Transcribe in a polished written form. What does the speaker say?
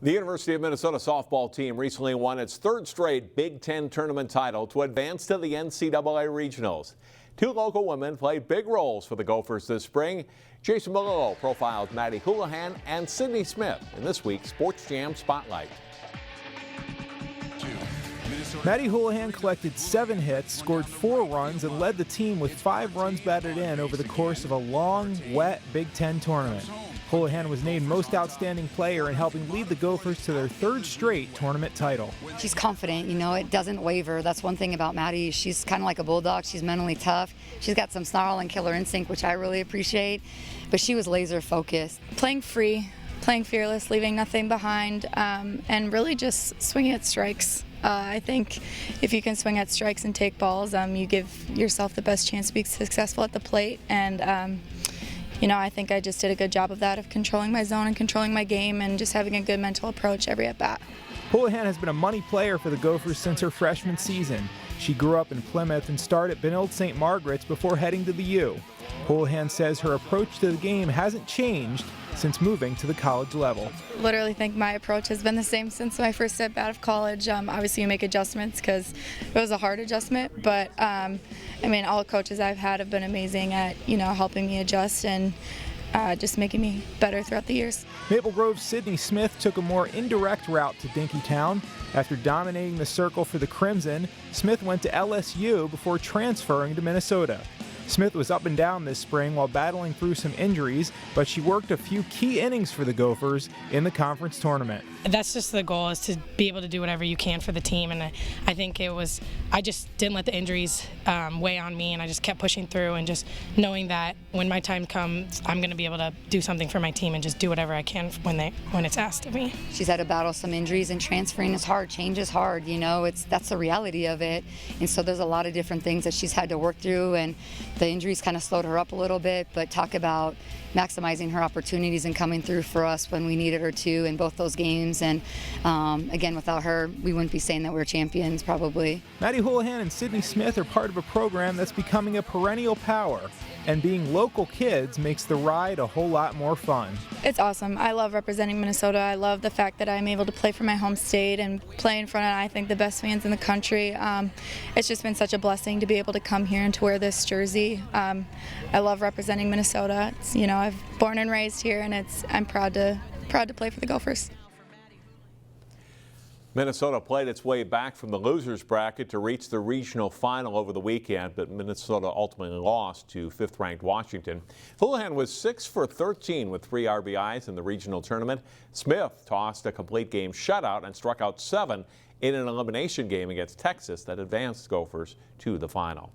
The University of Minnesota softball team recently won its third straight Big Ten tournament title to advance to the NCAA regionals. Two local women played big roles for the Gophers this spring. Jason Melillo profiled Maddie Houlihan and Sydney Smith in this week's Sports Jam Spotlight. Maddie Houlihan collected 7 hits, scored 4 runs, and led the team with 5 runs batted in over the course of a long, wet Big Ten tournament. Houlihan was named Most Outstanding Player in helping lead the Gophers to their third straight tournament title. She's confident, it doesn't waver. That's one thing about Maddie. She's kind of like a bulldog. She's mentally tough. She's got some snarl and killer instinct, which I really appreciate, but she was laser focused. Playing free, playing fearless, leaving nothing behind, and really just swinging at strikes. I think if you can swing at strikes and take balls, you give yourself the best chance to be successful at the plate. And I think I just did a good job of that, of controlling my zone and controlling my game and just having a good mental approach every at-bat. Houlihan has been a money player for the Gophers since her freshman season. She grew up in Plymouth and started at Benilde St. Margaret's before heading to the U. Houlihan says her approach to the game hasn't changed since moving to the college level. Literally think my approach has been the same since my first step out of college. Obviously you make adjustments because it was a hard adjustment, but all coaches I've had have been amazing at helping me adjust and just making me better throughout the years. Maple Grove's Sydney Smith took a more indirect route to Dinkytown. After dominating the circle for the Crimson, Smith went to LSU before transferring to Minnesota. Smith was up and down this spring while battling through some injuries, but she worked a few key innings for the Gophers in the conference tournament. That's just the goal, is to be able to do whatever you can for the team, and I think I just didn't let the injuries weigh on me, and I just kept pushing through and just knowing that when my time comes, I'm going to be able to do something for my team and just do whatever I can when it's asked of me. She's had to battle some injuries, and transferring is hard, change is hard, that's the reality of it, and so there's a lot of different things that she's had to work through, and the injuries kind of slowed her up a little bit, but talk about maximizing her opportunities and coming through for us when we needed her to in both those games. And again, without her, we wouldn't be saying that we're champions probably. Maddie Houlihan and Sydney Smith are part of a program that's becoming a perennial power, and being local kids makes the ride a whole lot more fun. It's awesome. I love representing Minnesota. I love the fact that I'm able to play for my home state and play in front of, I think, the best fans in the country. It's just been such a blessing to be able to come here and to wear this jersey. I love representing Minnesota. I've born and raised here, and I'm proud to play for the Gophers. Minnesota played its way back from the losers bracket to reach the regional final over the weekend, but Minnesota ultimately lost to 5th-ranked Washington. Houlihan was 6 for 13 with 3 RBIs in the regional tournament. Smith tossed a complete game shutout and struck out 7 in an elimination game against Texas that advanced Gophers to the final.